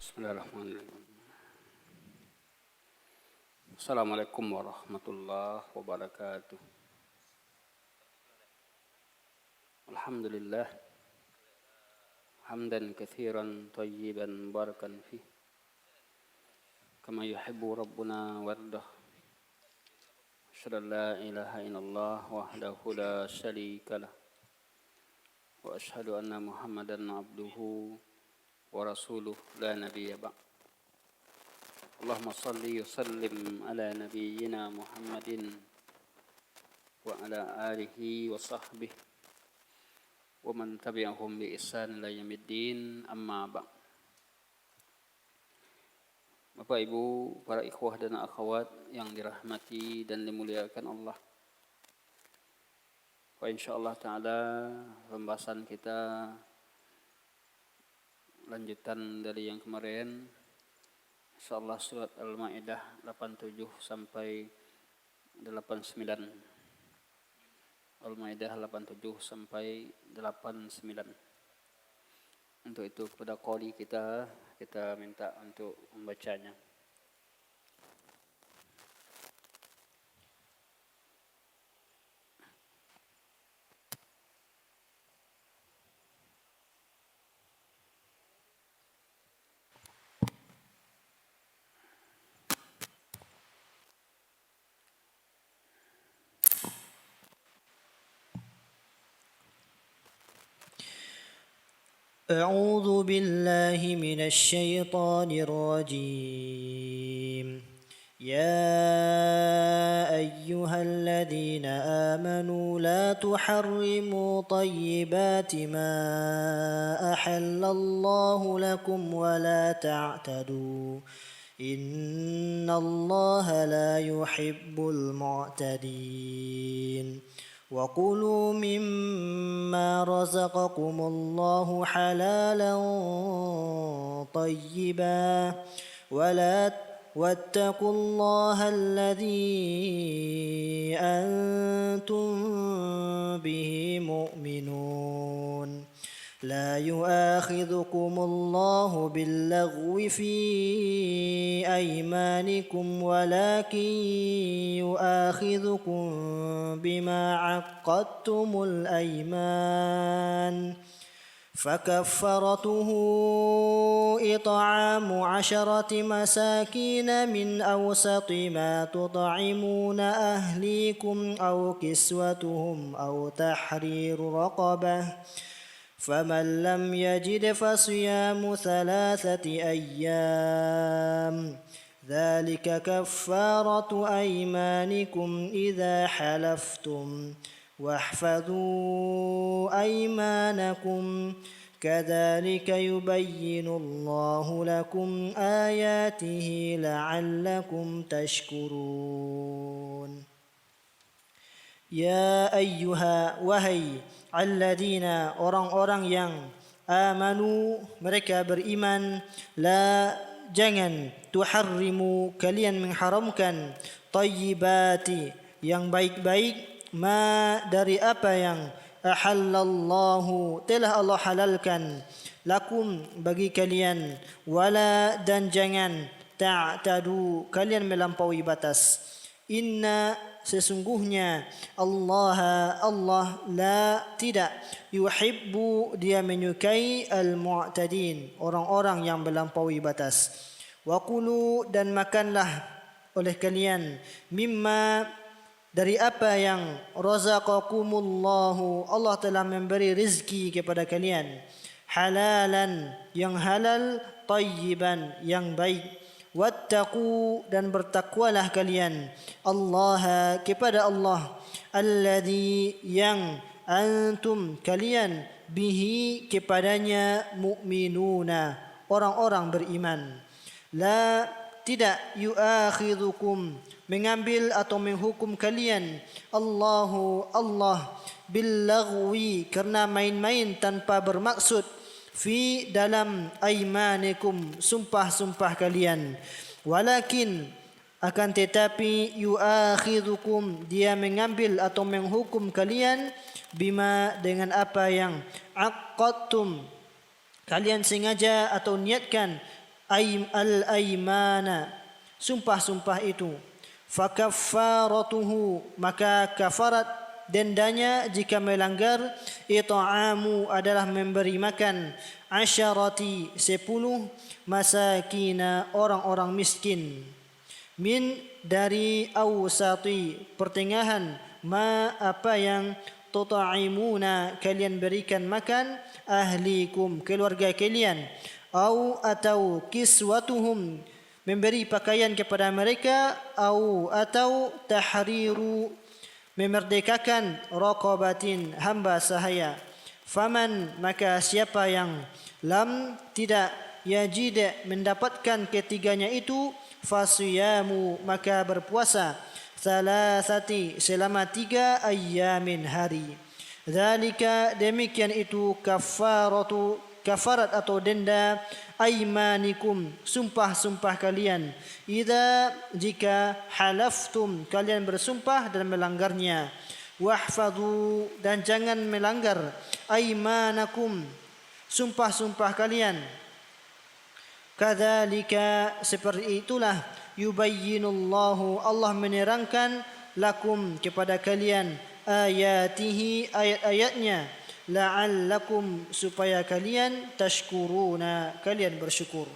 Bismillahirrahmanirrahim. Assalamualaikum warahmatullahi wabarakatuh. Alhamdulillah hamdan katsiran thayyiban barakan fih kama yuhibbu rabbuna wardah. Asyhadu an la ilaha illallah wahdahu la syarikalah wa asyhadu anna Muhammadan abduhu wa rasuluh la nabiyya ba'd. Allahumma salli wa sallim ala nabiyyina Muhammadin wa ala alihi wa sahbihi wa man tabi'ahum bi ihsan ila yaumiddin, amma ba'd. Bapak Ibu, para ikhwah dan akhwat yang dirahmati dan dimuliakan Allah. Wa insyaallah taala pembahasan kita lanjutan dari yang kemarin. Insyaallah surat Al-Maidah 87 sampai 89. Al-Maidah 87 sampai 89. Untuk itu kepada qari kita minta untuk membacanya. أعوذ بالله من الشيطان الرجيم. يا أيها الذين آمنوا لا تحرموا طيبات ما أحل الله لكم ولا تعتدوا إن الله لا يحب المعتدين. وكلوا مما رزقكم الله حلالا طيبا واتقوا الله الذي أنتم به مؤمنون. لا يؤاخذكم الله باللغو في أيمانكم ولكن يؤاخذكم بما عقدتم الأيمان فكفرته إطعام 10 مساكين من أوسط ما تطعمون أهليكم أو كسوتهم أو تحرير رقبة فمن لم يجد فصيام 3 أيام ذلك كفارة أيمانكم إذا حلفتم واحفظوا أيمانكم كذلك يبين الله لكم آياته لعلكم تشكرون. Ya ayyuha wahai alladzina orang-orang yang amanu mereka beriman, la jangan tuharrimu kalian mengharamkan tayyibati yang baik-baik, ma dari apa yang ahallallahu telah Allah halalkan, lakum bagi kalian, wala dan jangan ta'tadu kalian melampaui batas. Inna sesungguhnya Allah la tidak yuhibbu dia menyukai al-mu'tadin orang-orang yang melampaui batas. Wa kulu dan makanlah oleh kalian mimma dari apa yang razaqakumullahu Allah telah memberi rezeki kepada kalian, halalan yang halal, tayyiban yang baik. Wattaqu dan bertakwalah kalian Allah kepada Allah, alladzi yang antum kalian bihi kepadanya mu'minuna orang-orang beriman. La tidak yu'akhidhukum mengambil atau menghukum kalian Allah billaghwi karena main-main tanpa bermaksud fi dalam aimanikum sumpah-sumpah kalian, walakin akan tetapi yu'akhidhukum dia mengambil atau menghukum kalian bima dengan apa yang aqadtum kalian sengaja atau niatkan al-aymana, sumpah-sumpah itu. Fakaffaratuhu, maka kafarat dendanya jika melanggar, it'amu adalah memberi makan, asyarati 10 masakina orang-orang miskin, min dari awsati pertengahan, ma apa yang tuta'imuna kalian berikan makan, ahlikum keluarga kalian, atau kiswatuhum memberi pakaian kepada mereka, atau tahriru memerdekakan, raqabatin hamba sahaya. Faman maka siapa yang lam tidak yajid mendapatkan ketiganya itu, fasiyamu maka berpuasa, salasati selama 3 ayyamin hari. Zalika demikian itu kafarat atau denda, aymanikum sumpah-sumpah kalian, jika halaftum kalian bersumpah dan melanggarnya, wahfadhu dan jangan melanggar, aymanakum sumpah-sumpah kalian. Kadzalika seperti itulah, yubayyinullahu Allah menerangkan, lakum kepada kalian, ayatihi ayat-ayatnya, la'allakum supaya kalian tashkuruna kalian bersyukur.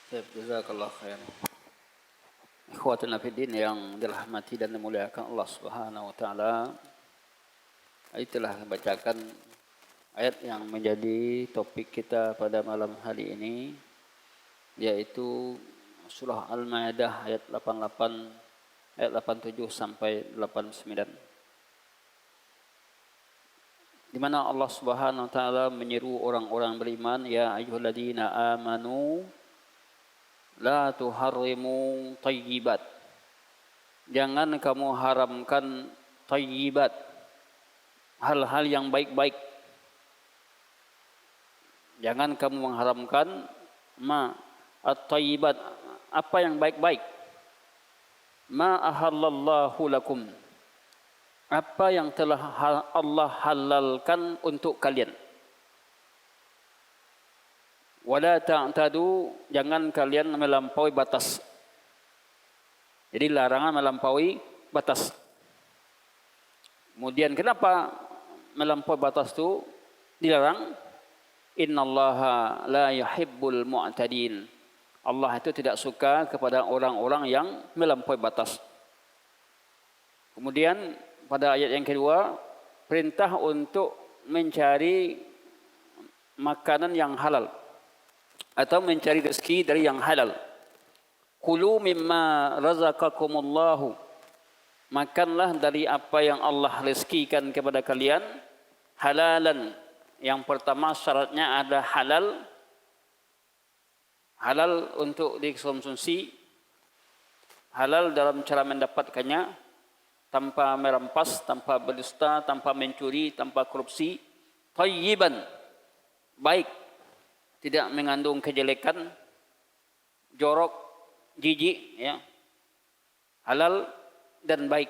Jazakallah khairan. Ikhwatuna fiddin yang dirahmati dan dimuliakan Allah Subhanahu wa taala. Itulah bacakan ayat yang menjadi topik kita pada malam hari ini, yaitu surah Al-Maidah ayat 88, ayat 87 sampai 89. Di mana Allah Subhanahu wa taala menyeru orang-orang beriman, ya ayyuhalladzina amanu la tuharrimu thayyibat. Jangan kamu haramkan thayyibat, hal-hal yang baik-baik. Jangan kamu mengharamkan at-thayyibat, apa yang baik-baik. Ma ahallallahu lakum, apa yang telah Allah halalkan untuk kalian. Wala ta'tadu, jangan kalian melampaui batas. Jadi larangan melampaui batas. Kemudian kenapa melampaui batas itu dilarang? Innallaha la yuhibbul mu'tadin. Allah itu tidak suka kepada orang-orang yang melampaui batas. Kemudian pada ayat yang kedua, perintah untuk mencari makanan yang halal atau mencari rezeki dari yang halal. Kulu mimma razaqakumullahu, makanlah dari apa yang Allah rezekikan kepada kalian, halalan. Yang pertama syaratnya ada halal, halal untuk dikonsumsi, halal dalam cara mendapatkannya, tanpa merampas, tanpa berdusta, tanpa mencuri, tanpa korupsi. Thayyiban, baik, tidak mengandung kejelekan, jorok, jijik, ya. Halal dan baik.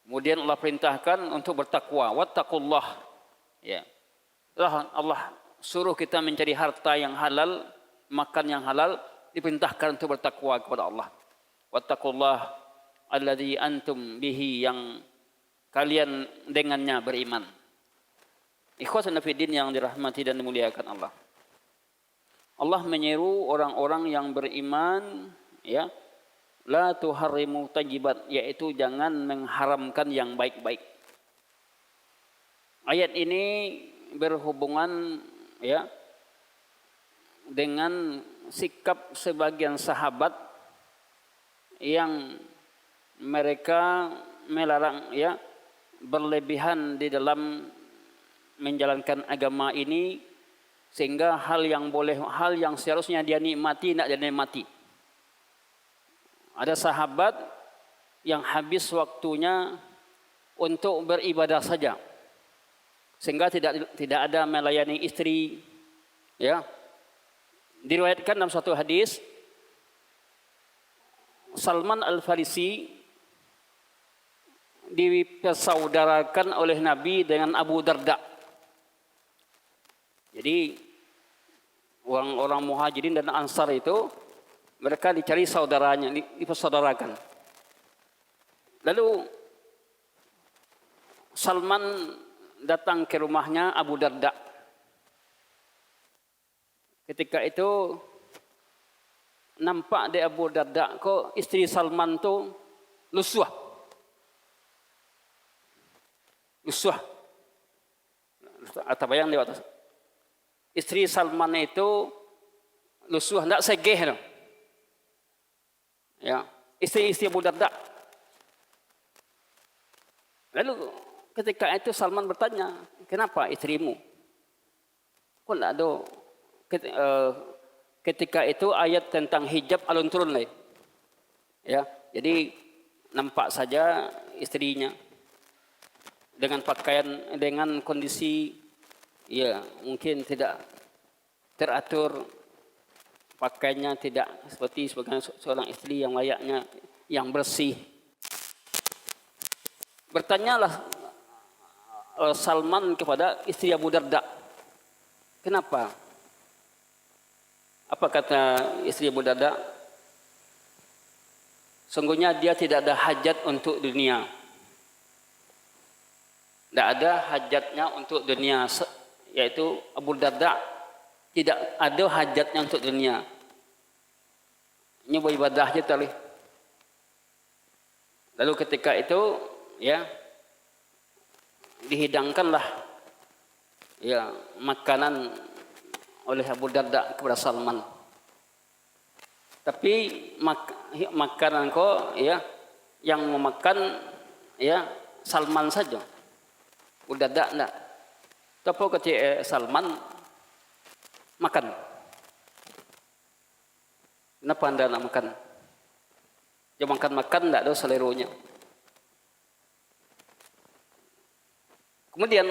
Kemudian Allah perintahkan untuk bertakwa, wattaqullah. Ya. Allah suruh kita mencari harta yang halal, makan yang halal, diperintahkan untuk bertakwa kepada Allah. Wattaqullah alladzi antum bihi, yang kalian dengannya beriman. Ikhwatan fiddin yang dirahmati dan dimuliakan Allah. Allah menyeru orang-orang yang beriman, ya, la tuharrimu thayyibat, yaitu jangan mengharamkan yang baik-baik. Ayat ini berhubungan, ya, dengan sikap sebagian sahabat yang mereka melarang, ya, berlebihan di dalam menjalankan agama ini, sehingga hal yang seharusnya dia nikmati tidak dia nikmati. Ada sahabat yang habis waktunya untuk beribadah saja, sehingga tidak ada melayani istri, ya. Diriwayatkan dalam satu hadis, Salman Al-Farisi dipersaudarakan oleh Nabi dengan Abu Darda. Jadi orang-orang Muhajirin dan Ansar itu mereka dicari saudaranya, dipersaudarakan. Lalu Salman datang ke rumahnya Abu Darda. Ketika itu nampak di Abu Darda kok istri Salman tuh lusuh. Atau bayang di atas. Istri Salman itu lusuh, tidak segeh. No? Ya, istri Abu Darda. Lalu ketika itu Salman bertanya, kenapa istrimu? Kok tidak ada? Ketika itu ayat tentang hijab alun turun lagi. Ya, jadi nampak saja istrinya dengan pakaian, dengan kondisi ya mungkin tidak teratur, pakaiannya tidak seperti seorang istri yang layaknya, yang bersih. Bertanyalah Salman kepada istri Abu Darda, kenapa? Apa kata istri Abu Darda? Sungguhnya dia tidak ada hajat untuk dunia. Tidak ada hajatnya untuk dunia, yaitu Abu Darda tidak ada hajatnya untuk dunia. Ini beribadah saja tadi. Lalu ketika itu ya dihidangkanlah ya makanan oleh Abu Darda kepada Salman. Tapi makanan kok ya yang memakan ya Salman saja. Abu Darda enggak. Tapi ketika Salman makan. Kenapa Anda nak makan? Dia makan enggak ada seleronya. Kemudian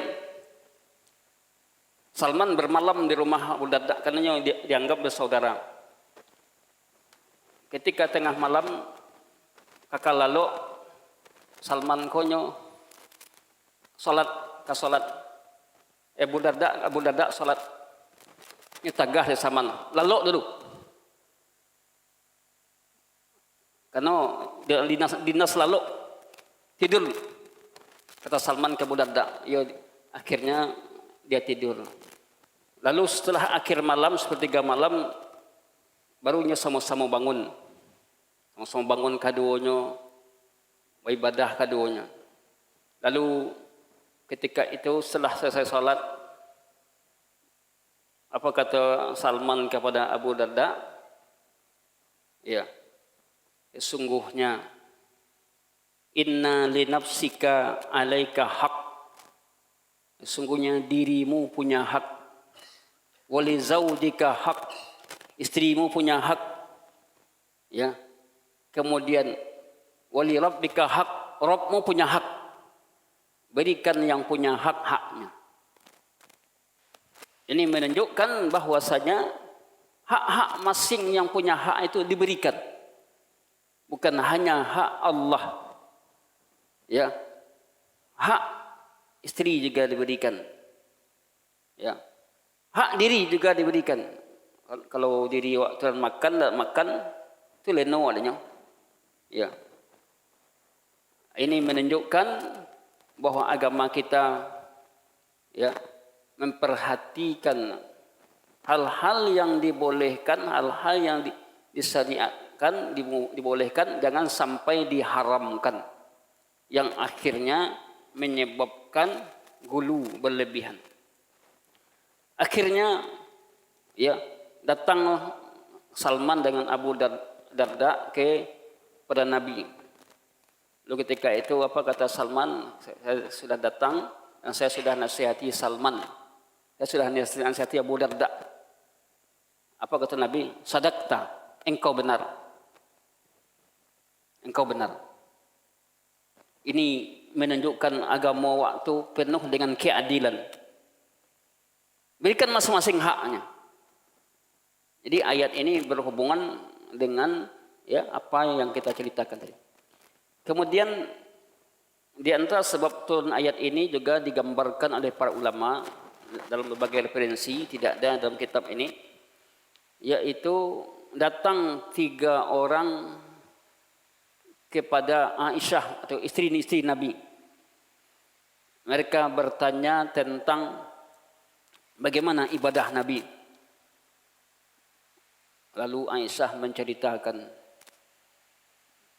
Salman bermalam di rumah Abu Darda karena dianggap bersaudara. Ketika tengah malam kakak lalu Salman konyo salat Abu Darda salat nyetagah di Salman lalu dulu karena dinas lalu tidur kata Salman ke Abu Darda ya akhirnya dia tidur. Lalu setelah akhir malam sepertiga malam barunya sama-sama bangun. Sama-sama bangun kaduanya, beribadah kaduanya. Lalu ketika itu setelah selesai salat apa kata Salman kepada Abu Darda? Ya. Sesungguhnya inna li nafsika alaika haq. Sesungguhnya dirimu punya hak. Wali zaudika hak. Istrimu punya hak. Ya. Kemudian wali rabbika hak. Rabbmu punya hak. Berikan yang punya hak-haknya. Ini menunjukkan bahwasanya hak-hak masing yang punya hak itu diberikan. Bukan hanya hak Allah. Ya. Hak istri juga diberikan. Ya. Hak diri juga diberikan. Kalau diri waktu makan tak makan itu leno adanya. Ya. Ini menunjukkan bahwa agama kita ya memperhatikan hal-hal yang dibolehkan, hal-hal yang disyariatkan, dibolehkan, jangan sampai diharamkan. Yang akhirnya menyebabkan gulu berlebihan. Akhirnya ya datang Salman dengan Abu Darda pada Nabi. Lalu ketika itu apa kata Salman? Saya sudah datang dan saya sudah nasihati Salman. Saya sudah nasihati Abu Darda. Apa kata Nabi? Sadaqta, engkau benar. Engkau benar. Ini menunjukkan agama waktu penuh dengan keadilan. Berikan masing-masing haknya. Jadi ayat ini berhubungan dengan ya apa yang kita ceritakan tadi. Kemudian di antara sebab turun ayat ini juga digambarkan oleh para ulama dalam berbagai referensi, tidak ada dalam kitab ini, yaitu datang 3 orang kepada Aisyah atau istri-istri Nabi. Mereka bertanya tentang bagaimana ibadah Nabi. Lalu Aisyah menceritakan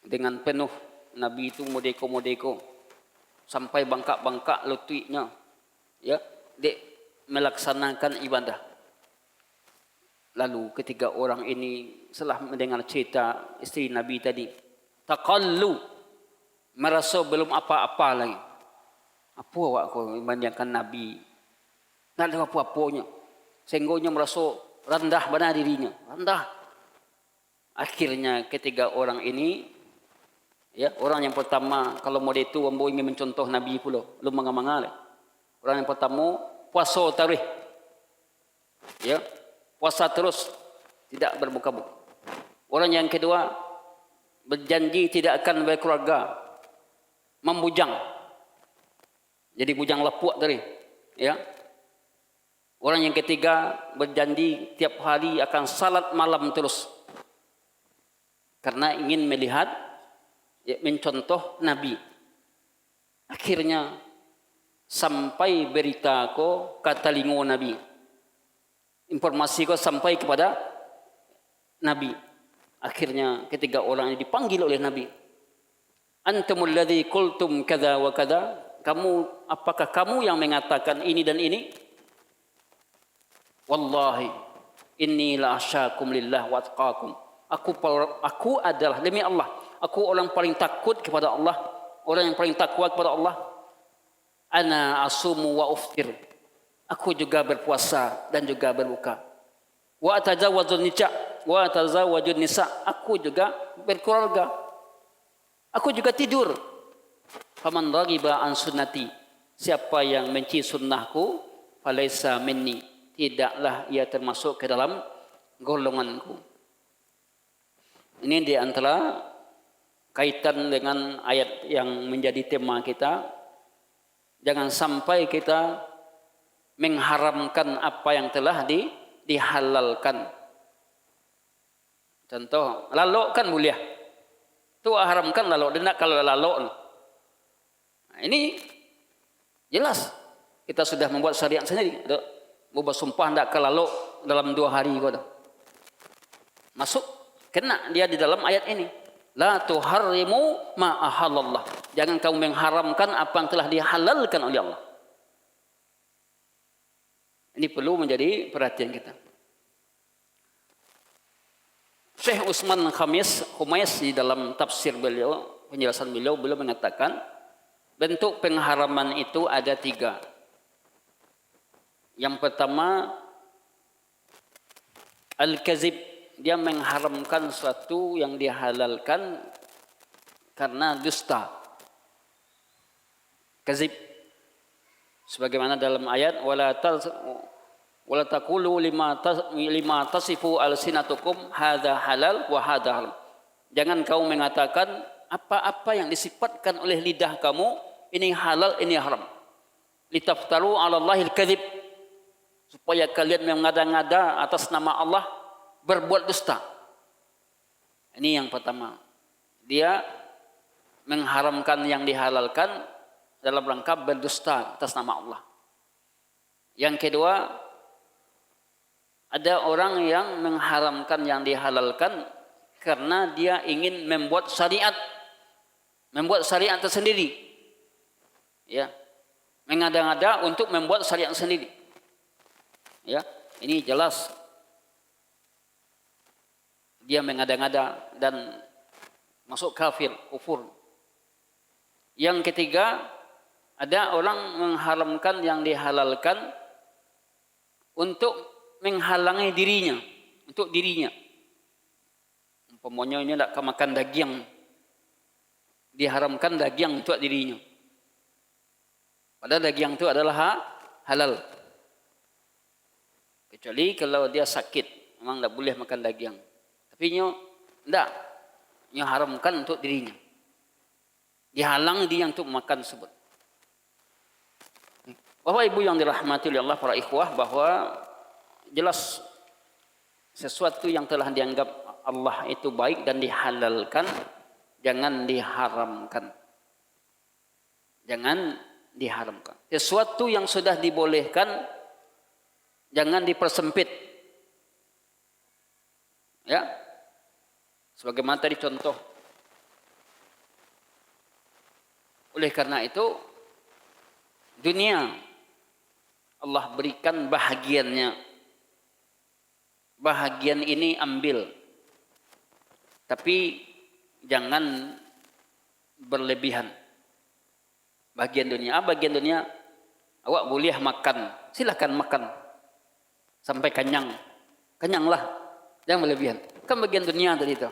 dengan penuh Nabi itu modeko-modeko sampai bangkak-bangkak lututnya, ya, dia melaksanakan ibadah. Lalu ketiga orang ini setelah mendengar cerita istri Nabi tadi, taqallu, merasa belum apa-apa lagi. Apa awak kau membandingkan Nabi? Tak ada apa-apanya. Sehingga merasa rendah benar dirinya, rendah. Akhirnya ketiga orang ini, ya, orang yang pertama kalau mau itu ambo ingin mencontoh Nabi pula, lu manga-manga. Orang yang pertama puasa tarikh, ya, puasa terus tidak berbuka-buka. Orang yang kedua berjanji tidak akan berkeluarga, membujang, jadi bujang lepuak tadi, ya. Orang yang ketiga berjanji tiap hari akan salat malam terus, karena ingin melihat, ya, mencontoh Nabi. Akhirnya sampai berita ko kata lingo Nabi, informasi ko sampai kepada Nabi. Akhirnya ketiga orang ini dipanggil oleh Nabi. Antumul ladzi qultum kadza wa kadza. Apakah kamu yang mengatakan ini dan ini? Wallahi inni la asyakum lillah wa atqakum. Aku adalah, demi Allah, aku orang paling takut kepada Allah, orang yang paling takwa kepada Allah. Ana asumu wa uftir. Aku juga berpuasa dan juga berbuka. Wa atazawwajun nisa. Aku juga berkeluarga. Aku juga tidur. Faman raghiba an sunnati. Siapa yang benci sunnahku, falaisa minni. Tidaklah ia termasuk ke dalam golonganku. Ini di antara kaitan dengan ayat yang menjadi tema kita. Jangan sampai kita mengharamkan apa yang telah dihalalkan. Contoh, lalok kan boleh. Tu haramkan lalok, dendak kalau lalok. Nah, ini jelas kita sudah membuat syariat sendiri. Mau bersumpah hendak ke lalok dalam 2 hari kau dah. Masuk, kena dia di dalam ayat ini. La tuharrimu ma ahallallah. Jangan kamu mengharamkan apa yang telah dihalalkan oleh Allah. Ini perlu menjadi perhatian kita. Syekh Utsman Khamis di dalam tafsir beliau, penjelasan beliau mengatakan bentuk pengharaman itu ada 3. Yang pertama, al-kazib, dia mengharamkan sesuatu yang dihalalkan karena dusta. Kazib, sebagaimana dalam ayat wala taqulu lima tasifu alsinatukum hadza halal wa hadza haram. Jangan kau mengatakan apa-apa yang disifatkan oleh lidah kamu ini halal, ini haram. Litaftaru 'ala Allahil kadzib, supaya kalian mengada-ngada atas nama Allah berbuat dusta. Ini yang pertama. Dia mengharamkan yang dihalalkan dalam rangka berdusta atas nama Allah. Yang kedua, ada orang yang mengharamkan yang dihalalkan karena dia ingin membuat syariat tersendiri. Ya. Mengada-ngada untuk membuat syariat sendiri. Ya, ini jelas dia mengada-ngada dan masuk kufur. Yang ketiga, ada orang mengharamkan yang dihalalkan untuk menghalangi dirinya, untuk dirinya. Umpamanya ini tidak makan daging, diharamkan daging untuk dirinya. Padahal daging itu adalah halal. Kecuali kalau dia sakit, memang tidak boleh makan daging. Tapi tidak, haramkan untuk dirinya. Dihalang dia untuk makan tersebut. Bapak Ibu yang dirahmati oleh Allah para ikhwah, bahwa jelas sesuatu yang telah dianggap Allah itu baik dan dihalalkan, jangan diharamkan. Jangan diharamkan. Sesuatu yang sudah dibolehkan, jangan dipersempit. Ya. Sebagaimana tadi contoh. Oleh karena itu, dunia Allah berikan bahagiannya. Bahagian ini ambil. Tapi jangan berlebihan. Bagian dunia, bagian dunia awak boleh makan, silakan makan sampai kenyang. Kenyanglah, jangan berlebihan. Kan bagian dunia tadi itu.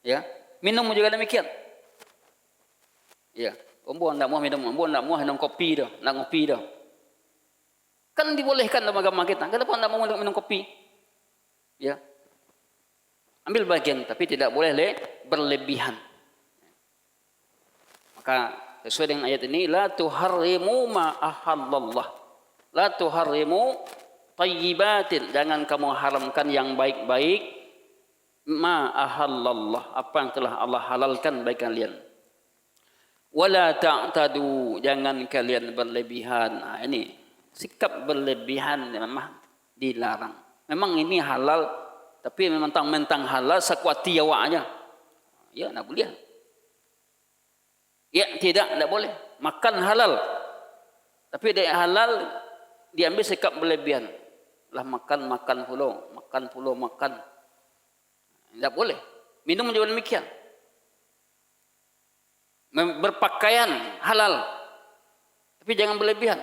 Ya, minum juga demikian. Ya, ombo ndak mau minum, ombo ndak mau minum kopi dah, ndak ngopi dah. Kan dibolehkan dalam agama kita. Kenapa ndak mau minum kopi? Ya. Ambil bagian, tapi tidak boleh berlebihan. Maka sesuai dengan ayat ini, la tuharrimu ma ahallallah. La tuharrimu thayyibatin. Jangan kamu haramkan yang baik-baik. Ma ahallallah. Apa yang telah Allah halalkan bagi kalian. Wala ta'tadu. Jangan kalian berlebihan. Nah, ini sikap berlebihan memang dilarang. Memang ini halal, tapi mentang-mentang halal sekuati awaknya. Ya, nak boleh. Ya, tidak boleh. Makan halal. Tapi dia halal, diambil sikap berlebihan. Lah makan puluh. Tidak boleh. Minum juga demikian. Berpakaian halal. Tapi jangan berlebihan.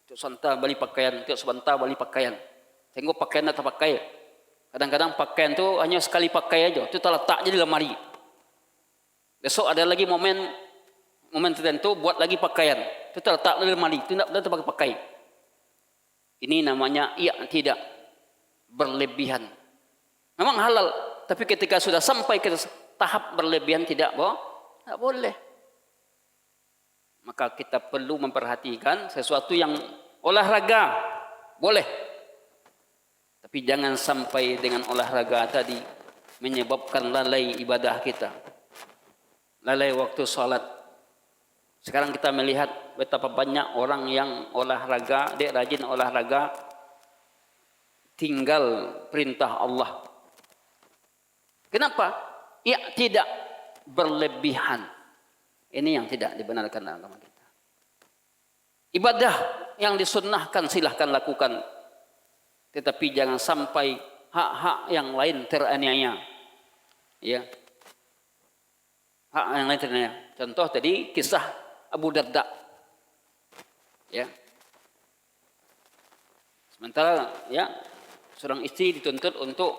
Tiap sebentar beli pakaian, tiap sebentar beli pakaian. Tengok pakaian atau pakai. Kadang-kadang pakaian tu hanya sekali pakai aja. Itu terletak je di lemari. Besok ada lagi momen tertentu buat lagi pakaian. Itu terletak di lemari. Itu tidak pakai. Ini namanya tidak berlebihan. Memang halal, tapi ketika sudah sampai ke tahap berlebihan tidak boleh. Maka kita perlu memperhatikan sesuatu yang olahraga boleh. Tapi jangan sampai dengan olahraga tadi menyebabkan lalai ibadah kita. Lalai waktu salat. Sekarang kita melihat betapa banyak orang yang olahraga, dia rajin olahraga, tinggal perintah Allah. Kenapa? Tidak berlebihan. Ini yang tidak dibenarkan dalam agama kita. Ibadah yang disunnahkan silahkan lakukan. Tetapi jangan sampai hak-hak yang lain teraniaya. Ya. Hak yang lain teraniaya. Contoh tadi kisah Abu Darda. Ya. Sementara ya, seorang istri dituntut untuk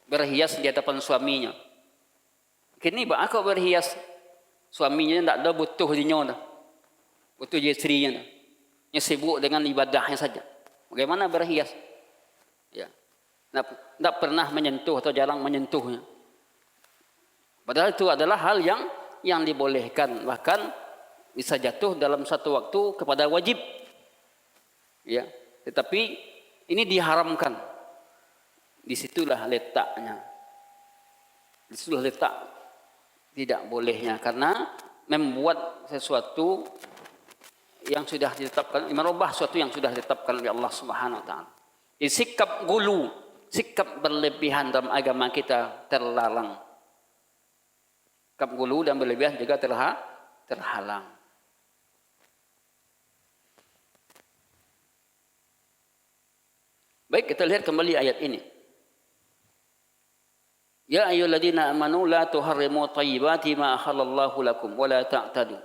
berhias di hadapan suaminya. Kini aku berhias, suaminya tidak ada butuh dinya, butuh istrinya, dia sibuk dengan ibadahnya saja. Bagaimana berhias? Ya, tidak pernah menyentuh atau jarang menyentuhnya. Padahal itu adalah hal yang dibolehkan, bahkan bisa jatuh dalam satu waktu kepada wajib. Ya, tetapi ini diharamkan. Disitulah letaknya. Disitulah letak tidak bolehnya, karena membuat sesuatu yang sudah ditetapkan, merubah sesuatu yang sudah ditetapkan oleh Allah Subhanahu wa taala. Sikap gulu, sikap berlebihan dalam agama kita terlarang. Sikap gulu dan berlebihan juga terhalang. Baik, kita lihat kembali ayat ini. Ya ayyuhalladzina amanu la tuharrimu thayyibati ma ahallallahu lakum wa la ta'tadu.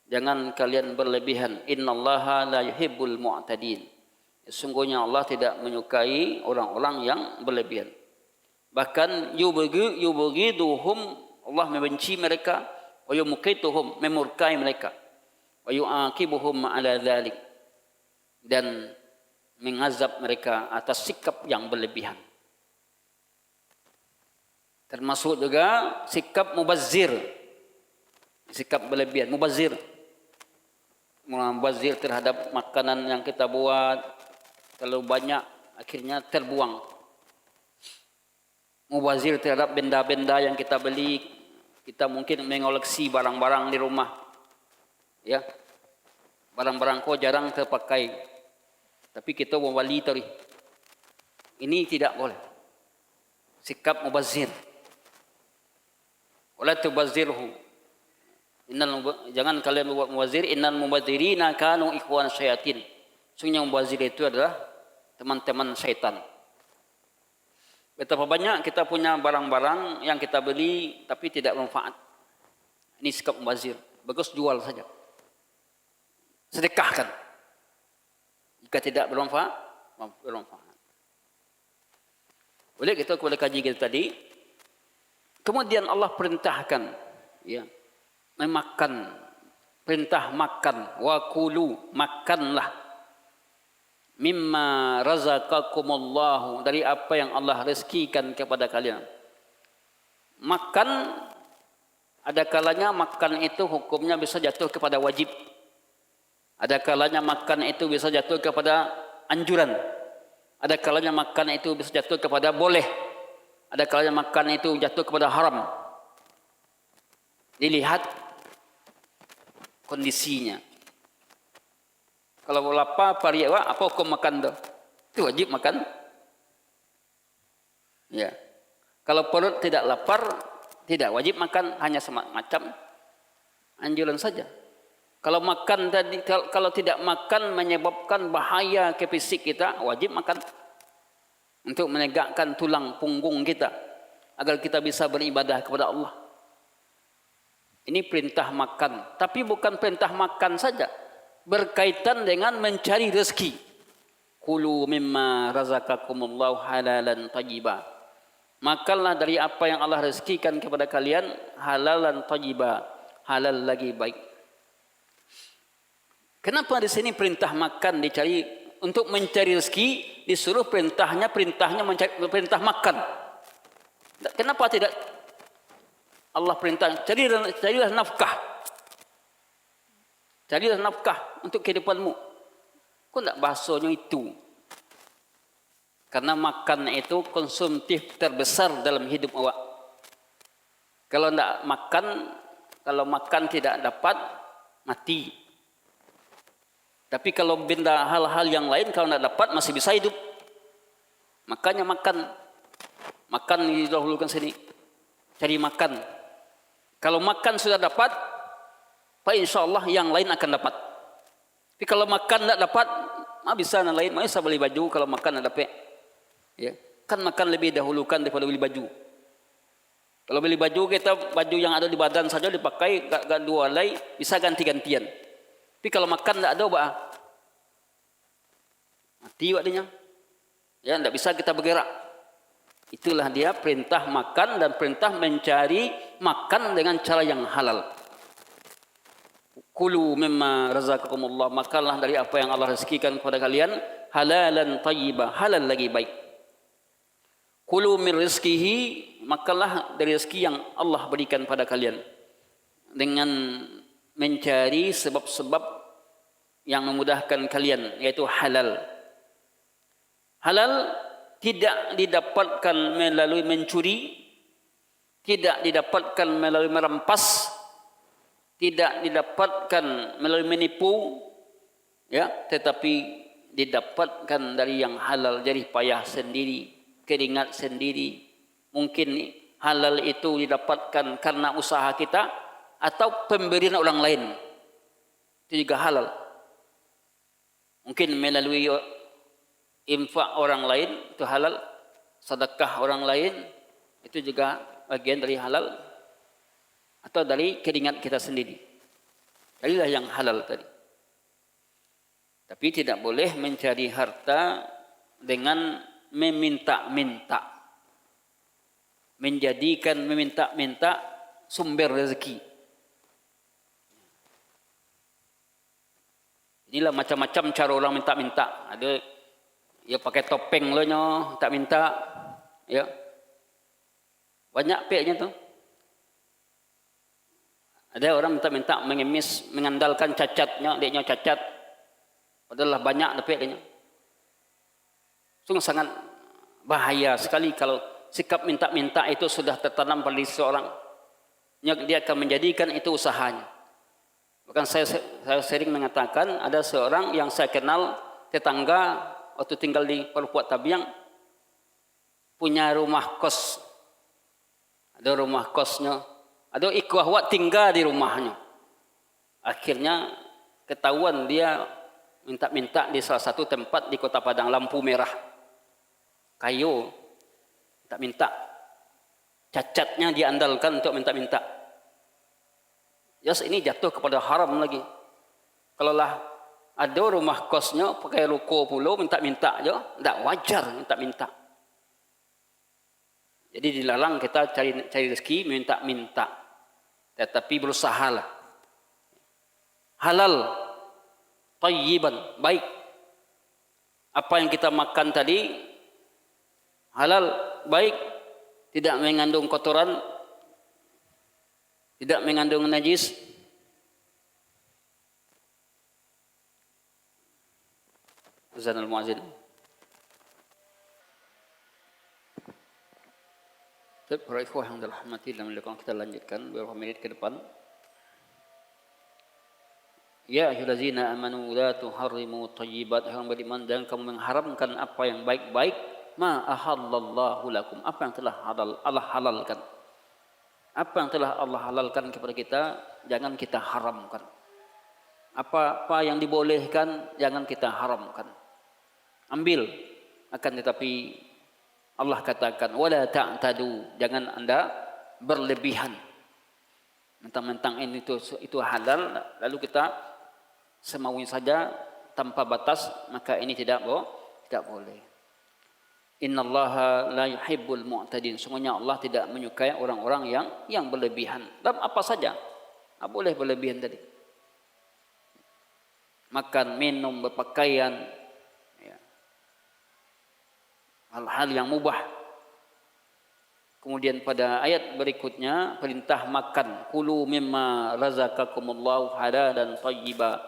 Jangan kalian berlebihan. Innallaha la yuhibbul mu'tadin. Sesungguhnya Allah tidak menyukai orang-orang yang berlebihan. Bahkan yubghiduhum, Allah membenci mereka, wa yumqituhum, memurkai mereka, wa yu'aqibuhum ala dzalik, dan mengazab mereka atas sikap yang berlebihan. Termasuk juga sikap mubazzir, sikap berlebihan, mubazzir. mubazir terhadap makanan yang kita buat, terlalu banyak akhirnya terbuang. Mubazir terhadap benda-benda yang kita beli, kita mungkin mengoleksi barang-barang di rumah, ya, barang-barang kok jarang terpakai, tapi kita mewali tadi. Ini tidak boleh. Sikap mubazir. Wala tubazirhu. Jangan kalian membuat mubazir. Innal mubazirina kanu ikhwan syayatin. Sungguhnya mubazir itu adalah teman-teman syaitan. Betapa banyak kita punya barang-barang yang kita beli tapi tidak bermanfaat. Ini sikap mubazir. Bagus jual saja. Sedekahkan. Jika tidak bermanfaat, bermanfaat. Boleh kita kepada kaji kita tadi. Kemudian Allah perintahkan, ya, memakan, perintah makan, wa kulu, makanlah, mimma razaqakumullahu, dari apa yang Allah rezekikan kepada kalian. Makan, ada kalanya makan itu hukumnya bisa jatuh kepada wajib. Ada kalanya makan itu bisa jatuh kepada anjuran. Ada kalanya makan itu bisa jatuh kepada boleh. Ada kalanya makan itu jatuh kepada haram. Dilihat kondisinya. Kalau lapar pariwa, apa hukum makan tu? Itu wajib makan. Ya. Kalau perut tidak lapar, tidak wajib makan, hanya semacam anjuran saja. Kalau makan tadi, kalau tidak makan menyebabkan bahaya ke fisik kita, wajib makan untuk menegakkan tulang punggung kita agar kita bisa beribadah kepada Allah. Ini perintah makan, tapi bukan perintah makan saja, berkaitan dengan mencari rezeki. Kulu mimma razaqakumullahu halalan thayyiba. Makanlah dari apa yang Allah rezekikan kepada kalian, halalan thayyiba, halal lagi baik. Kenapa di sini perintah makan dicari untuk mencari rezeki, disuruh perintahnya mencari, perintah makan. Kenapa tidak Allah perintah carilah nafkah. Carilah nafkah untuk kehidupanmu. Kok tidak bahasanya itu? Karena makan itu konsumtif terbesar dalam hidup awak. Kalau tidak makan, kalau makan tidak dapat, mati. Tapi kalau benda hal-hal yang lain kalau tidak dapat masih bisa hidup. Makanya makan didahulukan sini. Cari makan. Kalau makan sudah dapat, Pak insya Allah yang lain akan dapat. Tapi kalau makan tidak dapat, bisa yang lain. Bisa beli baju kalau makan tidak dapat. Ya, kan makan lebih dahulukan daripada beli baju. Kalau beli baju kita baju yang ada di badan saja dipakai, gak dua lay, bisa ganti-gantian. Tapi kalau makan tidak ada, mati waktunya. Ya, tidak bisa kita bergerak. Itulah dia perintah makan dan perintah mencari makan dengan cara yang halal. Kulu mimma razaqakumullah, makanlah dari apa yang Allah rezekikan kepada kalian, halalan thayyibah, halal lagi baik. Kulu min rizqihi, makanlah dari rezeki yang Allah berikan pada kalian dengan mencari sebab-sebab yang memudahkan kalian, yaitu halal. Halal tidak didapatkan melalui mencuri, tidak didapatkan melalui merampas, tidak didapatkan melalui menipu, ya, tetapi didapatkan dari yang halal, jerih payah sendiri, keringat sendiri. Mungkin halal itu didapatkan karena usaha kita atau pemberian orang lain, itu juga halal. Mungkin melalui infak orang lain itu halal, sedekah orang lain itu juga bagian dari halal, atau dari keringat kita sendiri. Inilah yang halal tadi. Tapi tidak boleh mencari harta dengan meminta-minta, menjadikan meminta-minta sumber rezeki. Inilah macam-macam cara orang minta-minta. Ada ya pakai topeng loh tak minta, ya banyak peknya tu. Ada orang minta mengemis, mengandalkan cacatnya, adiknya cacat. Padahal banyak tapi adiknya. Sungguh sangat bahaya sekali kalau sikap minta-minta itu sudah tertanam pada diri seorang. Dia akan menjadikan itu usahanya. Bahkan saya sering mengatakan ada seorang yang saya kenal tetangga waktu tinggal di Perpuat Tabiang punya rumah kos. Ada rumah kosnya. Ada ikhwah tinggal di rumahnya. Akhirnya ketahuan dia minta-minta di salah satu tempat di Kota Padang, lampu merah. Kayu minta-minta. Cacatnya diandalkan untuk minta-minta. Ini jatuh kepada haram lagi. Kalau lah ada rumah kosnya pakai ruko pula minta-minta aja, tidak wajar minta-minta. Jadi dilarang kita cari rezeki minta-minta. Tetapi berusahalah. Halal, thayyiban, baik. Apa yang kita makan tadi halal, baik, tidak mengandung kotoran, tidak mengandung najis. Azanul muazzin. Para ikhwah yang dirahmati dan dimuliakan, kita lanjutkan beberapa menit ke depan. Ya ayyuhallazina amanu la tuharrimu thayyibat, yang beriman, jangan kamu mengharamkan apa yang baik-baik, ma ahallallahu lakum, apa yang telah Allah halalkan. Apa yang telah Allah halalkan kepada kita, jangan kita haramkan. Apa yang dibolehkan, jangan kita haramkan. Ambil, akan tetapi Allah katakan wala ta'tadu, jangan Anda berlebihan. Mentang-mentang ini itu halal, lalu kita semaunya saja tanpa batas, maka ini tidak boleh. Innallaha la yuhibbul mu'tadin, sungguhnya Allah tidak menyukai orang-orang yang berlebihan. Dalam apa saja, tak boleh berlebihan tadi. Makan, minum, berpakaian, hal-hal yang mubah. Kemudian pada ayat berikutnya perintah makan, kulu mimma razaqakumullahu halalan thayyiba,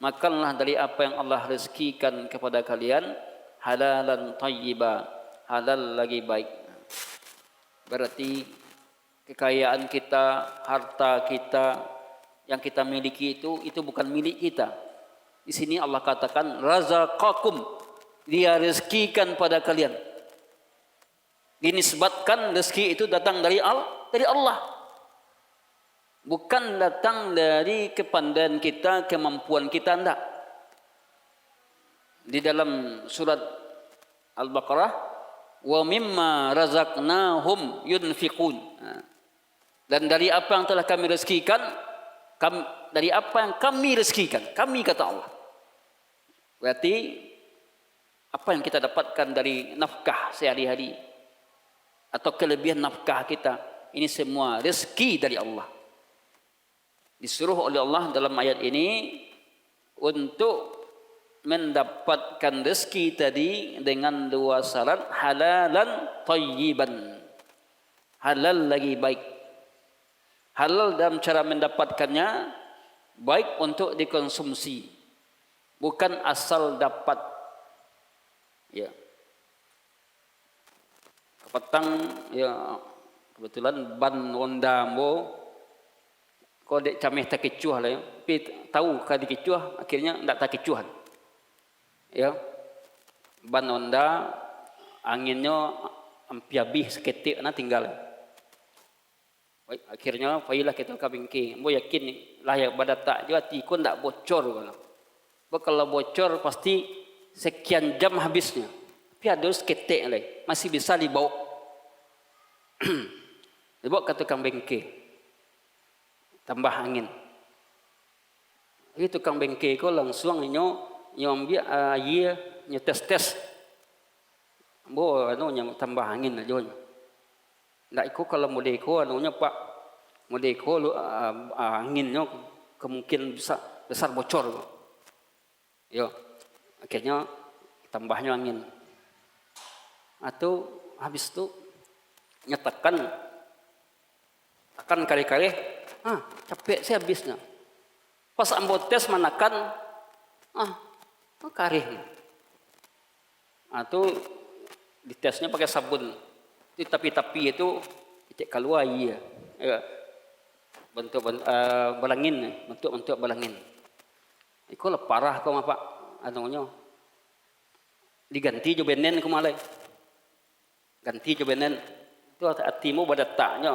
makanlah dari apa yang Allah rezekikan kepada kalian, halalan thayyiba, halal lagi baik. Berarti kekayaan kita, harta kita yang kita miliki itu bukan milik kita. Di sini Allah katakan razaqakum, dia rezekikan pada kalian. Dinisbatkan rezeki itu datang dari Allah. Bukan datang dari kepandaian kita, kemampuan kita, enggak. Di dalam surat Al-Baqarah, wa mimma razaqnahum yunfiqun. Dan dari apa yang telah kami rezekikan, dari apa yang kami rezekikan, kami kata Allah. Berarti apa yang kita dapatkan dari nafkah sehari-hari atau kelebihan nafkah kita, ini semua rezeki dari Allah. Disuruh oleh Allah dalam ayat ini untuk mendapatkan rezeki tadi dengan dua syarat, halalan thayyiban, halal lagi baik. Halal dalam cara mendapatkannya, baik untuk dikonsumsi, bukan asal dapat. Ya, petang ya kebetulan ban Honda mo kau dek cameh tak kecuah lah ya, tapi tahu kadi kecuah akhirnya tidak tak kecuhan. Ya, ban Honda anginnya hampir habis seketik na tinggal. Baik, akhirnya payahlah kita ke bengkel. Mo yakin layak badatak juga tikun tak bocor kalau bocor pasti sekian jam habisnya. Tapi ada seketik lagi, masih bisa dibawa. Dibawa ke tukang bengkel. Tambah angin. Itu tukang bengkel ko langsung nyombi air, tes. Bo tambah angin aja. Ndak iko kalau model ko pak model ko anginnya kemungkinan besar bocor. Yo. Akhirnya tambahnya angin. Atau habis itu tekan kali-kali capek saya habisnya. Pas ambo tes manakan, karih. Itu ditesnya pakai sabun. Itu tapi itu cek keluar iya. Bentuk balangin, bentuk balangin. Iko lah parah kau apa? Anunya diganti jo benen kau malai. Ganti jo benen. Itu hatimu badataknya.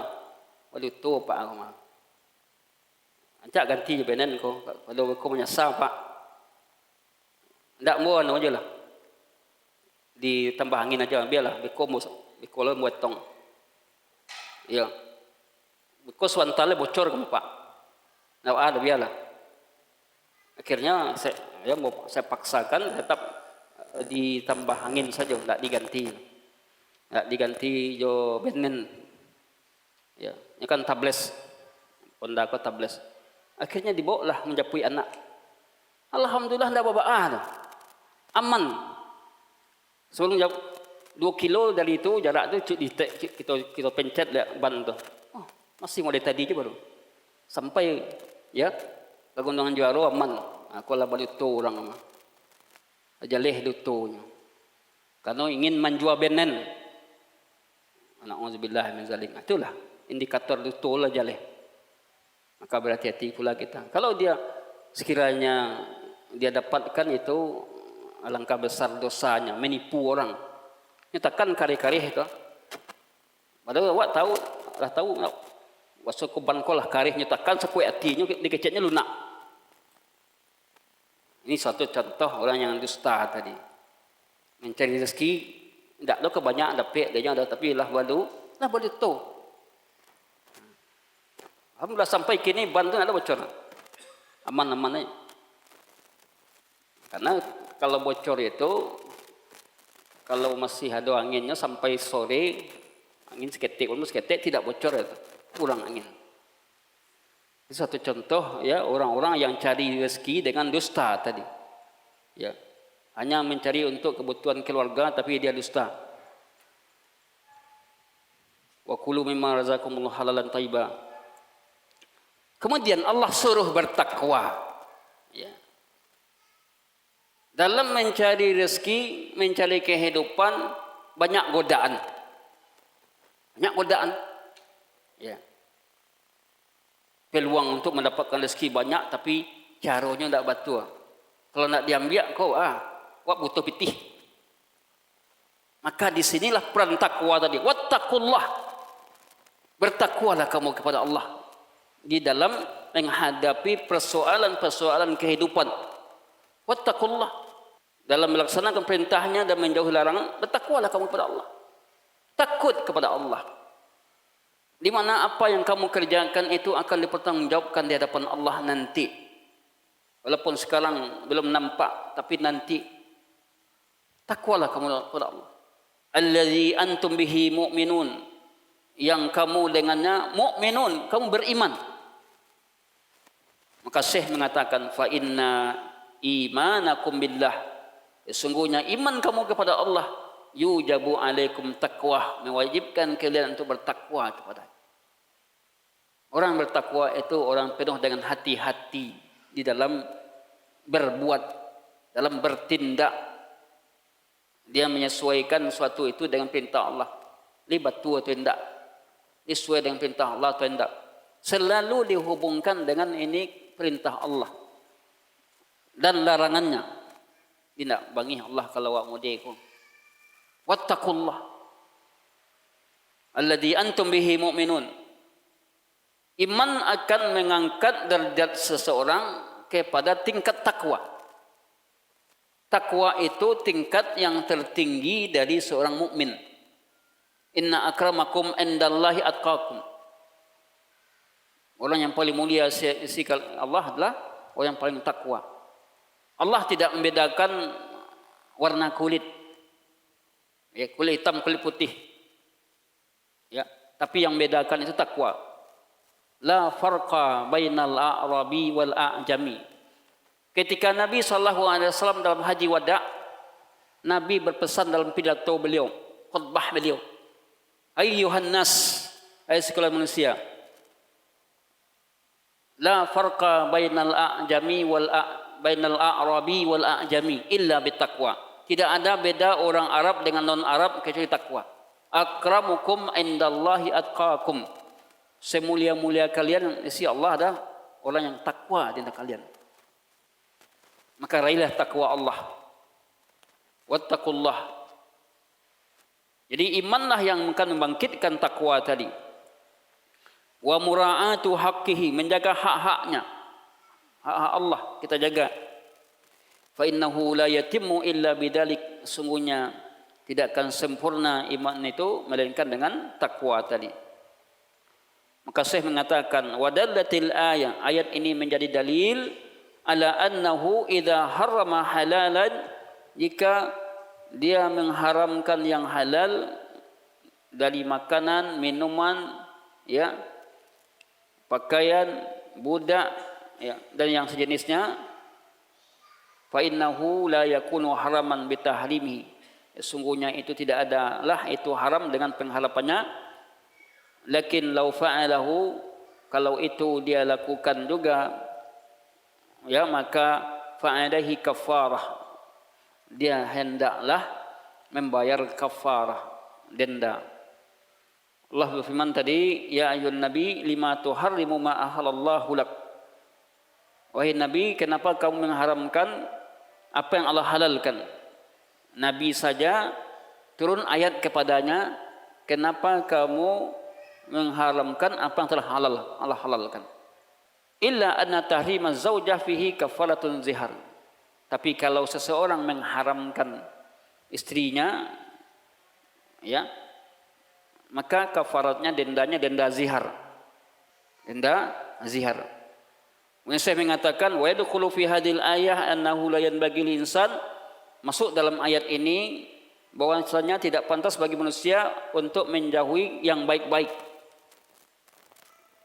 Waduh tu pak aku mah. Ancak ganti jo benen kau. Kalau kau menyesal pak. Ndak mau anu aja lah. Ditambah angin aja biarlah. Biko lo muetong. Iya. Biko suantale bocor kau pak. Ndak ada biarlah. Akhirnya saya paksakan tetap ditambah angin saja, tidak diganti. Tidak diganti jo benen. Ya, ini kan tables. Ponda ko tables. Akhirnya dibawa lah menjapui anak. Alhamdulillah tidak apa-apa. Aman. Sebelum 2 kilo dari itu jarak itu kita pencet ban tu. Masih mulai tadi je baru. Sampai ya Pegunungan Juaro aman. Aku lah balik tu orang mah. Jaleh dutunya. Karena ingin menjual benen. Na'udzubillah min zalik. Itulah indikator dutu lah jaleh. Maka berhati-hati pula kita. Kalau dia sekiranya dia dapatkan itu alangkah besar dosanya menipu orang. Nyatakan karih-karih itu. Padahal awak tahu wasuk kuban kolah karih nyatakan sekue hatinya dikecetnya lunak. Ini satu contoh orang yang dusta tadi. Mencari rezeki, tidak ada kebanyakan dapat, dia ada tapi lah baru tu. Alhamdulillah sampai kini Banten ada bocor. Aman-aman aja. Karena kalau bocor itu, kalau masih ada anginnya sampai sore, angin seketik, tidak bocor itu, kurang angin. Itu satu contoh ya orang-orang yang cari rezeki dengan dusta tadi. Ya. Hanya mencari untuk kebutuhan keluarga tapi dia dusta. Wa kulu mimma razaqakumullahu halalan thayyiba. Kemudian Allah suruh bertakwa. Ya. Dalam mencari rezeki, mencari kehidupan banyak godaan. Banyak godaan. Ya. Peluang untuk mendapatkan rezeki banyak tapi caranya tidak betul. Kalau nak diambil kau wak butuh pitih. Maka di sinilah peran takwa tadi. Wattaqullah. Bertakwalah kamu kepada Allah di dalam menghadapi persoalan-persoalan kehidupan. Wattaqullah. Dalam melaksanakan perintahnya dan menjauhi larangan, bertakwalah kamu kepada Allah. Takut kepada Allah. Di mana apa yang kamu kerjakan itu akan dipertanggungjawabkan di hadapan Allah nanti. Walaupun sekarang belum nampak, tapi nanti takwalah kamu kepada Allah. Allazi antum bihi mu'minun. Yang kamu dengannya mu'minun, kamu beriman. Maka Syekh mengatakan fa inna imanakum billah. Sesungguhnya iman kamu kepada Allah yujabu alaikum taqwa, mewajibkan kalian untuk bertakwa kepada. Orang bertakwa itu orang penuh dengan hati-hati di dalam berbuat, dalam bertindak. Dia menyesuaikan suatu itu dengan perintah Allah. Libat tu atau tidak, sesuai dengan perintah Allah atau tidak. Selalu dihubungkan dengan ini perintah Allah dan larangannya. Tidak bangi Allah kalau awak mudiku. Wattaqullah alladzi antum bihi mu'minun. Iman akan mengangkat derajat seseorang kepada tingkat takwa. Takwa itu tingkat yang tertinggi dari seorang mukmin. Inna akramakum indallahi atqakum. Orang yang paling mulia sisi Allah adalah orang yang paling takwa. Allah tidak membedakan warna kulit. Ya, kulit hitam, kulit putih. Ya, tapi yang membedakan itu takwa. La farqa bainal a'rabi wal a'jami. Ketika Nabi SAW dalam haji wada, Nabi berpesan dalam pidato beliau, khutbah beliau, ayyuhan nas, hai sekalian manusia, La farqa bainal a'jami bainal a'rabi wal a'jami illa bittaqwa. Tidak ada beda orang Arab dengan non Arab kecuali takwa. Akramukum indallahi atqakum. Semulia-mulia kalian di sisi Allah adalah orang yang takwa di antara kalian. Maka raihlah takwa Allah. Wattaqullah. Jadi imanlah yang akan membangkitkan takwa tadi. Wa mura'atu haqqihi, menjaga hak-haknya. Hak-hak Allah kita jaga. Fa innahu la yatimmu illa bidzalik, sungguhnya tidak akan sempurna iman itu melainkan dengan takwa tadi. Maka Syekh mengatakan wadallatil ayat ini menjadi dalil ala annahu idza harrama halalan, jika dia mengharamkan yang halal dari makanan, minuman, ya, pakaian, budak, ya, dan yang sejenisnya, fa innahu la yakunu haraman bitahrimihi, sungguhnya itu tidak adalah itu haram dengan pengharapannya. Lakin law fa'alahu, kalau itu dia lakukan juga, ya, maka fa'adahi kafarah, dia hendaklah membayar kafarah, denda. Allah berfirman tadi, ya ayyuhan nabi lima tuharrimu ma ahallallahu lak. Wahai nabi, kenapa kamu mengharamkan apa yang Allah halalkan? Nabi saja turun ayat kepadanya, kenapa kamu mengharamkan apa yang telah Allah halalkan? Illa anna tahrima zaujah fihi kafaratun zihar. Tapi kalau seseorang mengharamkan istrinya, ya, maka kafaratnya dendanya denda zihar. Denda zihar. Saya mengatakan wa yadkhulu fi hadhil ayah annahu la yanbaghi lil insan, masuk dalam ayat ini bahwasanya tidak pantas bagi manusia untuk menjauhi yang baik-baik.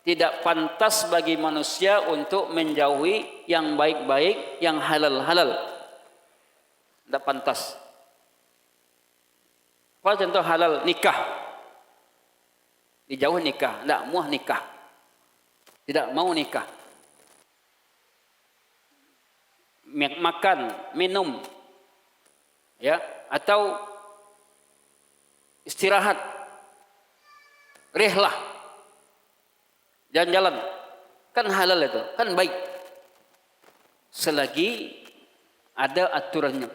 Tidak pantas bagi manusia untuk menjauhi yang baik-baik, yang halal-halal. Tidak pantas. Apa contoh halal? Nikah. Dijauhi nikah, tidak muah nikah. Tidak mau nikah. Makan, minum, ya, atau istirahat, rehlah, jalan-jalan, kan halal itu, kan baik, selagi ada aturannya.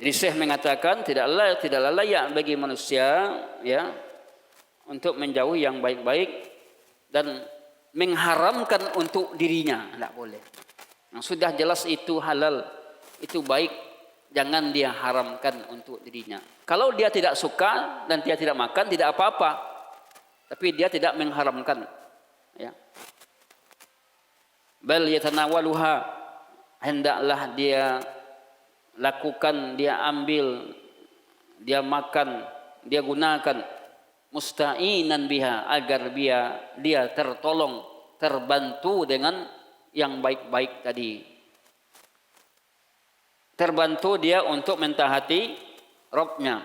Jadi Syekh mengatakan tidaklah layak bagi manusia, ya, untuk menjauhi yang baik-baik dan mengharamkan untuk dirinya, tidak boleh. Yang sudah jelas itu halal, itu baik, jangan dia haramkan untuk dirinya. Kalau dia tidak suka dan dia tidak makan, tidak apa-apa, tapi dia tidak mengharamkan, ya. Bal yatanawaluha, hendaklah dia lakukan, dia ambil, dia makan, dia gunakan, musta'inan biha, agar dia tertolong, terbantu dengan yang baik-baik tadi. Terbantu dia untuk mentaati Rabbnya,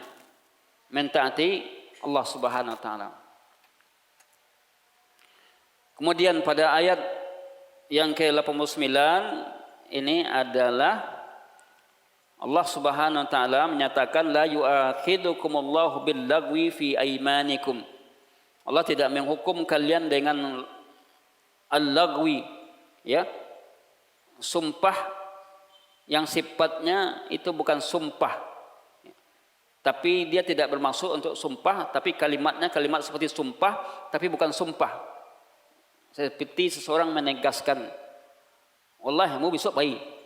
mentaati Allah Subhanahu wa taala. Kemudian pada ayat yang ke-89 ini adalah Allah Subhanahu wa taala menyatakan la yu'akhidukumullahu billagwi fi aimanikum. Allah tidak menghukum kalian dengan al-lagwi, ya, sumpah yang sifatnya itu bukan sumpah. Tapi dia tidak bermaksud untuk sumpah, tapi kalimatnya kalimat seperti sumpah tapi bukan sumpah. Seperti seseorang menegaskan, wallahi mau besok baik.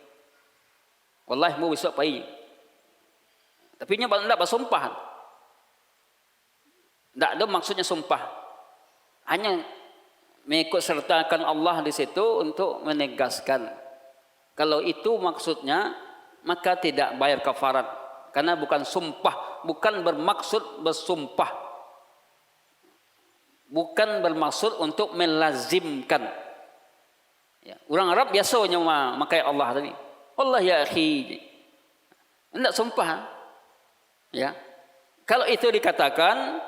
Wallahi mau besok pagi. Tapi nya tidak bersumpah. Tidak ada maksudnya sumpah. Hanya mengikut sertakan Allah di situ untuk menegaskan. Kalau itu maksudnya, maka tidak bayar kafarat. Karena bukan sumpah, bukan bermaksud bersumpah. Bukan bermaksud untuk melazimkan. Ya, orang Arab biasanya memakai Allah tadi. Allah ya akhi, tidak sumpah, ya. Kalau itu dikatakan,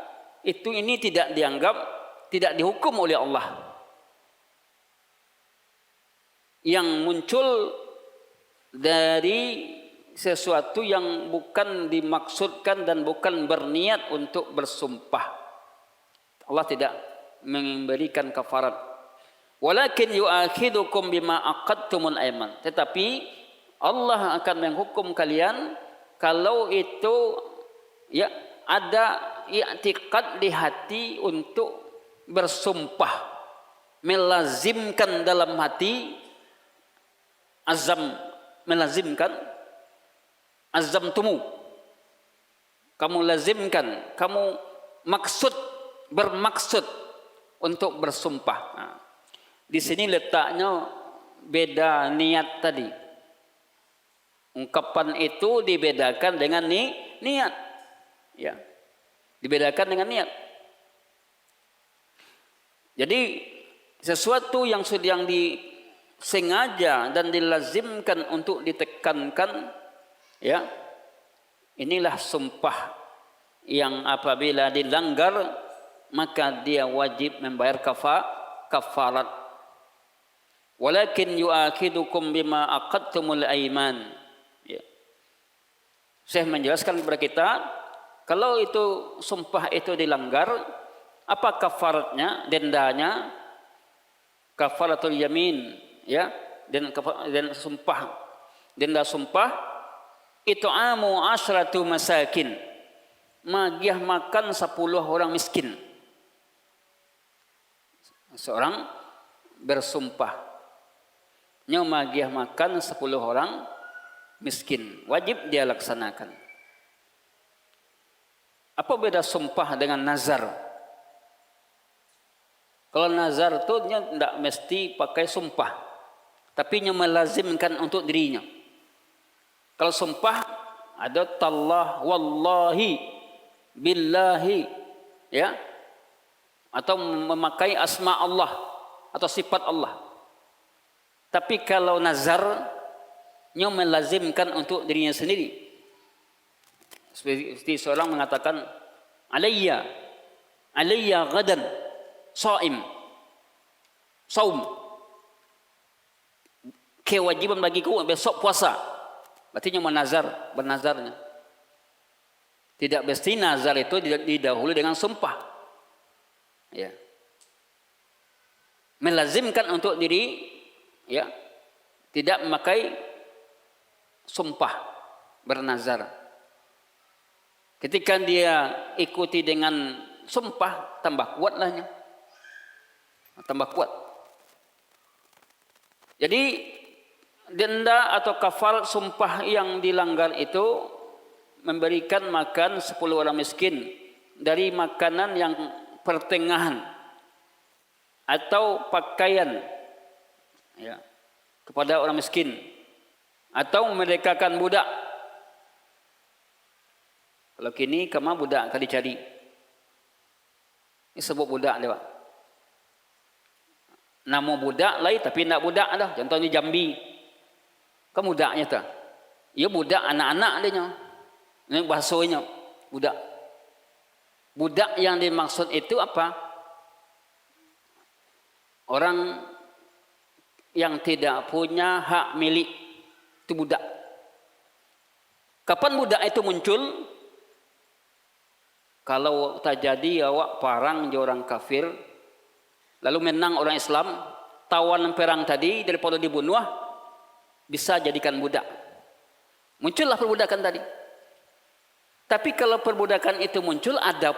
ini tidak dianggap tidak dihukum oleh Allah. Yang muncul dari sesuatu yang bukan dimaksudkan dan bukan berniat untuk bersumpah. Allah tidak memberikan kafarat. Walakin yu'akhidukum bima aqadtumul aiman. Tetapi Allah akan menghukum kalian kalau itu ya ada i'tiqad di hati untuk bersumpah, melazimkan dalam hati, azam, melazimkan, azam tumu, kamu lazimkan, kamu bermaksud untuk bersumpah. Nah, di sini letaknya beda niat tadi. Ungkapan itu dibedakan dengan niat, ya, dibedakan dengan niat. Jadi sesuatu yang disengaja dan dilazimkan untuk ditekankan, ya, inilah sumpah yang apabila dilanggar maka dia wajib membayar kafarat. Walakin yu'akhidukum bima aqadtumul aiman. Ya. Saya menjelaskan kepada kita, kalau itu sumpah itu dilanggar, apa kafaratnya, dendanya? Kafaratul yamin, ya, dan sumpah, denda sumpah itu asyratu masakin, magiah makan 10 orang miskin. Seorang bersumpah magiah makan 10 orang miskin, wajib dia laksanakan. Apa beda sumpah dengan nazar? Kalau nazar itu dia tidak mesti pakai sumpah, tapi dia melazimkan untuk dirinya. Kalau sumpah ada tallah, wallahi, billahi, ya, atau memakai asma Allah atau sifat Allah. Tapi kalau nazar, dia melazimkan untuk dirinya sendiri. Seperti seorang mengatakan, alayya gadan saum, kewajiban bagiku besok puasa. Berarti dia bernazarnya. Tidak mesti nazar itu didahului dengan sumpah. Ya. Melazimkan untuk diri, ya, tidak memakai sumpah, bernazar. Ketika dia ikuti dengan sumpah, tambah kuatlahnya. Tambah kuat. Jadi denda atau kafarat sumpah yang dilanggar itu memberikan makan 10 orang miskin dari makanan yang pertengahan atau pakaian, ya, kepada orang miskin, atau memerdekakan budak. Kalau kini kama budak kali cari, ini sebut budak dia, Pak. Nama budak lain tapi nak budak dah. Contohnya Jambi, kan budaknya tu. Ia budak anak-anak dia. Ini bahasanya budak. Budak yang dimaksud itu apa? Orang yang tidak punya hak milik, itu budak. Kapan budak itu muncul? Kalau terjadi awak parang je orang kafir, lalu menang orang Islam, tawan perang tadi daripada dibunuh, bisa jadikan budak. Muncullah perbudakan tadi. Tapi kalau perbudakan itu muncul, ada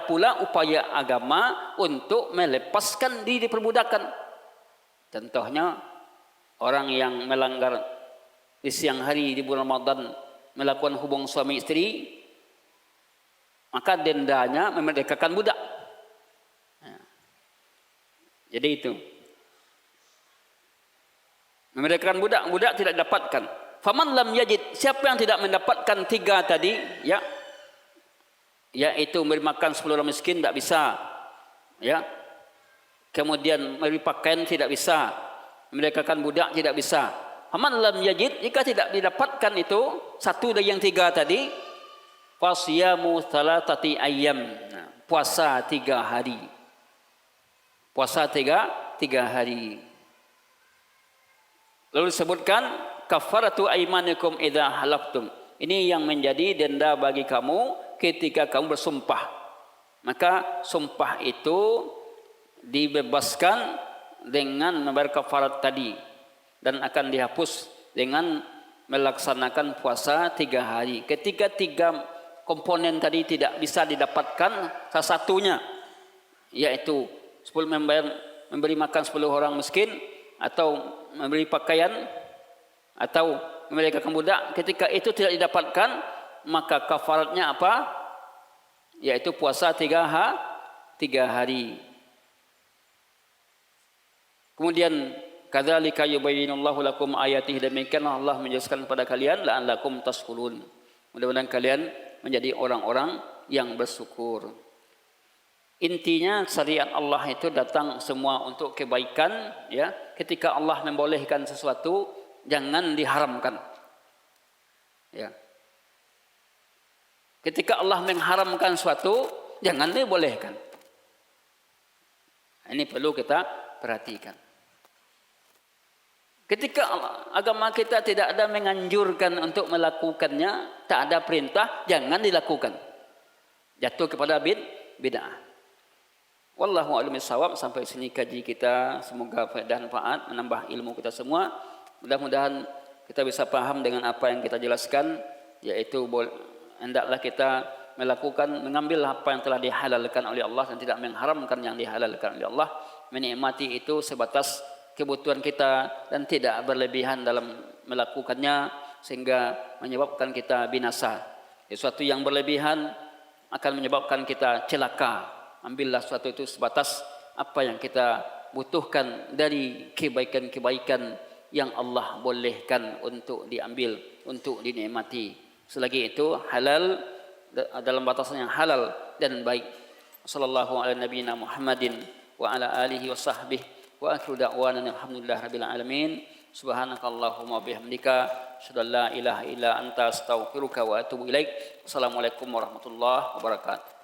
pula upaya agama untuk melepaskan diri perbudakan. Contohnya orang yang melanggar di siang hari di bulan Ramadan melakukan hubung suami istri, maka dendanya memerdekakan budak. Jadi itu. Memerdekakan budak tidak dapatkan. Faman lam yajid, siapa yang tidak mendapatkan 3 tadi, ya, yaitu memberi makan 10 orang miskin tidak bisa, ya. Kemudian memberi pakaian tidak bisa, memerdekakan budak tidak bisa. Faman lam yajid, jika tidak didapatkan itu satu dari yang 3 tadi, fasyamu thalathati ayyam, puasa 3 hari. puasa tiga hari. Lalu disebutkan kafaratu aimanikum idza halaftum. Ini yang menjadi denda bagi kamu ketika kamu bersumpah. Maka sumpah itu dibebaskan dengan membayar kafarat tadi dan akan dihapus dengan melaksanakan puasa 3 hari. Ketika 3 komponen tadi tidak bisa didapatkan salah satunya, yaitu memberi makan 10 orang miskin, atau memberi pakaian, atau memerdekakan budak. Ketika itu tidak didapatkan, maka kafaratnya apa? Yaitu puasa 3 hari. Kemudian kadzalika yubayyinullahu lakum ayatihi, demikianlah Allah menjelaskan kepada kalian la'allakum tashkurun. Mudah-mudahan kalian menjadi orang-orang yang bersyukur. Intinya syariat Allah itu datang semua untuk kebaikan, ya. Ketika Allah membolehkan sesuatu, jangan diharamkan. Ya. Ketika Allah mengharamkan sesuatu, jangan dibolehkan. Ini perlu kita perhatikan. Ketika agama kita tidak ada menganjurkan untuk melakukannya, tak ada perintah, jangan dilakukan. Jatuh kepada bid'ah. Wallahu a'lam bishawab. Sampai sini kaji kita, semoga faedah dan manfaat, menambah ilmu kita semua. Mudah-mudahan kita bisa paham dengan apa yang kita jelaskan, yaitu hendaklah kita mengambil apa yang telah dihalalkan oleh Allah dan tidak mengharamkan yang dihalalkan oleh Allah. Menikmati itu sebatas kebutuhan kita dan tidak berlebihan dalam melakukannya sehingga menyebabkan kita binasa. Sesuatu yang berlebihan akan menyebabkan kita celaka. Ambillah sesuatu itu sebatas apa yang kita butuhkan dari kebaikan-kebaikan yang Allah bolehkan untuk diambil, untuk dinikmati. Selagi itu halal, dalam batasan yang halal dan baik. Sallallahu ala nabiyina Muhammadin wa ala alihi wa sahbihi wa akhiru da'wana alhamdulillah rabbil alamin. Subhanakallahumma bihamdika asyhadu an la ilaha illa anta astaghfiruka wa atubu ilaik. Assalamualaikum warahmatullahi wabarakatuh.